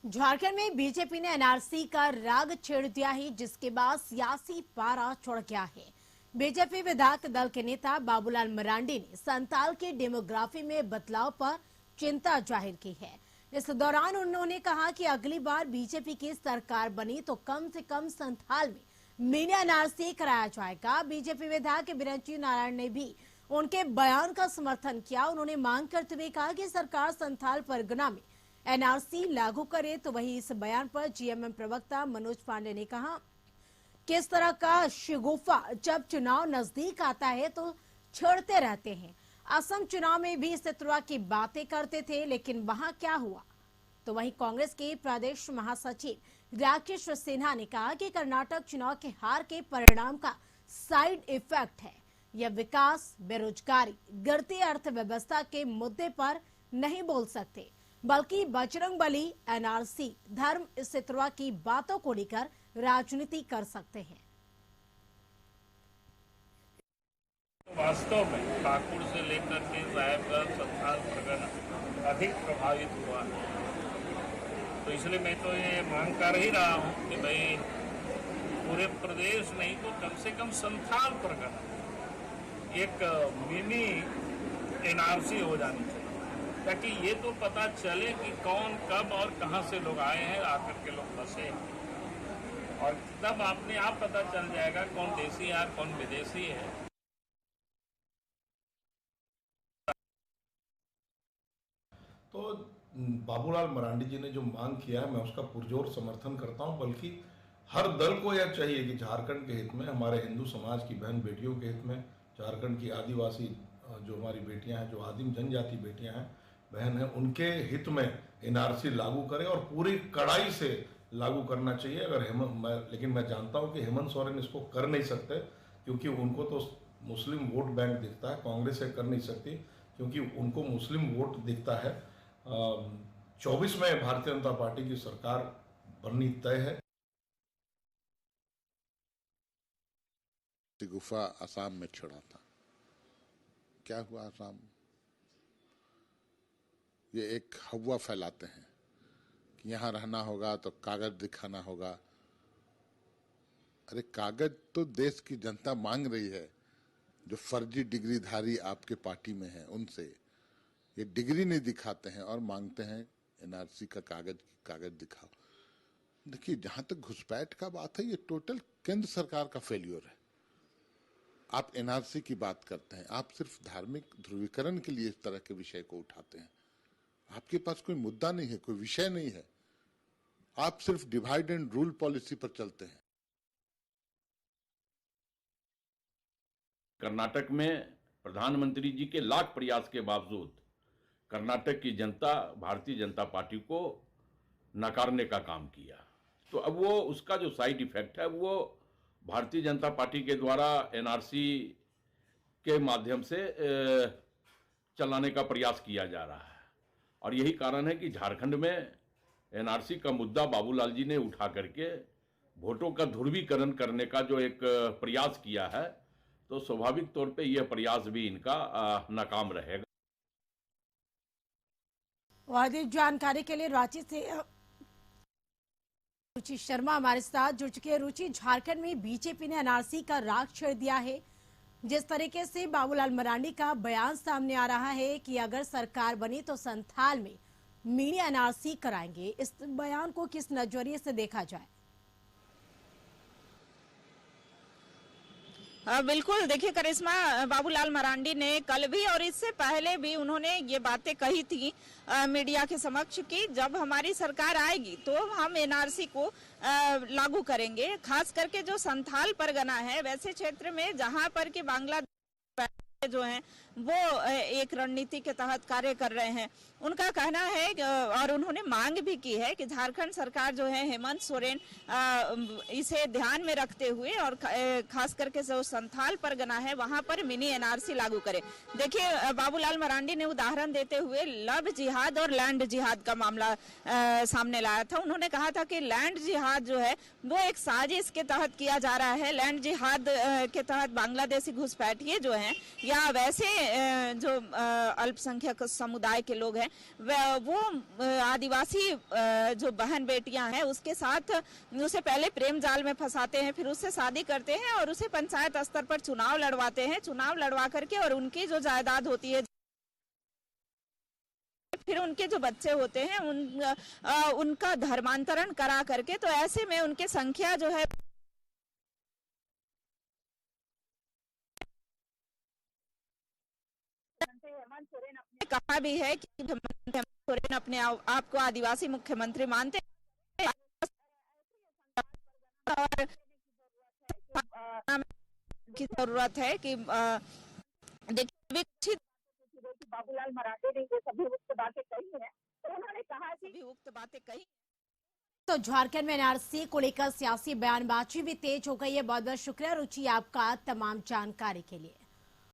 झारखंड में बीजेपी ने एनआरसी का राग छेड़ दिया है, जिसके बाद सियासी पारा चढ़ गया है। बीजेपी विधायक दल के नेता बाबूलाल मरांडी ने संताल की डेमोग्राफी में बदलाव पर चिंता जाहिर की है। इस दौरान उन्होंने कहा कि अगली बार बीजेपी की सरकार बनी तो कम से कम संथाल में मिनी एनआरसी कराया जाएगा। बीजेपी विधायक बिरंची नारायण ने भी उनके बयान का समर्थन किया। उन्होंने मांग करते हुए कहा कि सरकार संथाल परगना में एनआरसी लागू करे। तो वहीं इस बयान पर जीएमएम प्रवक्ता मनोज पांडे ने कहा कि इस तरह का शिगुफा जब चुनाव नजदीक आता है तो छेड़ते रहते हैं। असम चुनाव में भी इस तरह की बातें करते थे, लेकिन वहां क्या हुआ। तो वहीं कांग्रेस के प्रदेश महासचिव राकेश सिन्हा ने कहा कि कर्नाटक चुनाव के हार के परिणाम का साइड इफेक्ट है। यह विकास, बेरोजगारी, गिरती अर्थव्यवस्था के मुद्दे पर नहीं बोल सकते, बल्कि बजरंगबली, एनआरसी, धर्म, इस तरह की बातों को लेकर राजनीति कर सकते हैं। वास्तव में पाकुड़ से लेकर के साहेबगंज, संथाल परगना अधिक प्रभावित हुआ है। तो इसलिए मैं तो ये मांग कर ही रहा हूँ कि भाई पूरे प्रदेश नहीं तो कम से कम संथाल परगना एक मिनी एनआरसी हो जानी चाहिए, ताकि ये तो पता चले कि कौन, कब और कहां से लोग आए हैं, आकर के लोग फंसे, और तब अपने आप पता चल जाएगा कौन देसी है, कौन विदेशी है। तो बाबूलाल मरांडी जी ने जो मांग किया है, मैं उसका पुरजोर समर्थन करता हूं। बल्कि हर दल को यह चाहिए कि झारखंड के हित में, हमारे हिंदू समाज की बहन बेटियों के हित में, झारखंड की आदिवासी जो हमारी बेटियां हैं, जो आदिम जनजाति बेटियां हैं, बहन हैं, उनके हित में एनआरसी लागू करें और पूरी कड़ाई से लागू करना चाहिए। अगर लेकिन मैं जानता हूं कि हेमंत सोरेन इसको कर नहीं सकते, क्योंकि उनको तो मुस्लिम वोट बैंक दिखता है। कांग्रेस ये कर नहीं सकती क्योंकि उनको मुस्लिम वोट दिखता है। 24 में भारतीय जनता पार्टी की सरकार बननी तय है। गुफा असम में छोड़ा था, क्या हुआ असम? ये एक हवा फैलाते हैं कि यहाँ रहना होगा तो कागज दिखाना होगा। अरे कागज तो देश की जनता मांग रही है। जो फर्जी डिग्रीधारी आपके पार्टी में है, उनसे ये डिग्री नहीं दिखाते हैं और मांगते हैं एनआरसी का कागज दिखाओ। देखिए, जहां तक घुसपैठ का बात है, ये टोटल केंद्र सरकार का फेल्योर है। आप एनआरसी की बात करते हैं, आप सिर्फ धार्मिक ध्रुवीकरण के लिए इस तरह के विषय को उठाते हैं। आपके पास कोई मुद्दा नहीं है, कोई विषय नहीं है। आप सिर्फ डिवाइड एंड रूल पॉलिसी पर चलते हैं। कर्नाटक में प्रधानमंत्री जी के लाख प्रयास के बावजूद कर्नाटक की जनता भारतीय जनता पार्टी को नकारने का काम किया। तो अब वो उसका जो साइड इफेक्ट है, वो भारतीय जनता पार्टी के द्वारा एनआरसी के माध्यम से चलाने का प्रयास किया जा रहा है। और यही कारण है कि झारखंड में एनआरसी का मुद्दा बाबूलाल जी ने उठा करके वोटों का ध्रुवीकरण करने का जो एक प्रयास किया है, तो स्वाभाविक तौर पे यह प्रयास भी इनका नाकाम रहेगा। अधिक जानकारी के लिए रांची से रुचि शर्मा हमारे साथ जुड़ चुके हैं। रुचि, झारखंड में बीजेपी ने एनआरसी का राग छेड़ दिया है। जिस तरीके से बाबूलाल मरांडी का बयान सामने आ रहा है कि अगर सरकार बनी तो संथाल में मिनी एनआरसी कराएंगे, इस बयान को किस नजरिए से देखा जाए? बिल्कुल, देखिए करिश्मा, बाबूलाल मरांडी ने कल भी और इससे पहले भी उन्होंने ये बातें कही थी मीडिया के समक्ष कि जब हमारी सरकार आएगी तो हम एनआरसी को लागू करेंगे। खास करके जो संथाल परगना है, वैसे क्षेत्र में जहां पर कि बांग्लादेश जो है वो एक रणनीति के तहत कार्य कर रहे हैं। उनका कहना है और उन्होंने मांग भी की है कि झारखंड सरकार जो है हेमंत सोरेन इसे ध्यान में रखते हुए और खास करके जो संथाल परगना है वहां पर मिनी एनआरसी लागू करे। देखिए, बाबूलाल मरांडी ने उदाहरण देते हुए लव जिहाद और लैंड जिहाद का मामला सामने लाया था। उन्होंने कहा था कि लैंड जिहाद जो है वो एक साजिश के तहत किया जा रहा है। लैंड जिहाद के तहत बांग्लादेशी घुसपैठिए जो है या वैसे जो अल्पसंख्यक समुदाय के लोग हैं है वो आदिवासी जो बहन बेटियां हैं उसके साथ उसे पहले प्रेम जाल में फंसाते हैं, फिर उससे शादी करते हैं और उसे पंचायत स्तर पर चुनाव लड़वाते हैं। चुनाव लड़वा करके और उनकी जो जायदाद होती है, फिर उनके जो बच्चे होते हैं उनका धर्मांतरण करा करके, तो ऐसे में उनके संख्या जो है हेमंत सोरेन ने कहा भी है कि हेमंत सोरेन अपने आप को आदिवासी मुख्यमंत्री मानते हैं और की जरूरत है कि देखिए बाबूलाल मरांडी ने ये सभी उक्त बातें कही है, तो उन्होंने कहा कि उक्त बातें कही। तो झारखंड में एनआरसी को लेकर सियासी बयानबाजी भी तेज हो गई है। बहुत बहुत शुक्रिया रुचि आपका तमाम जानकारी के लिए।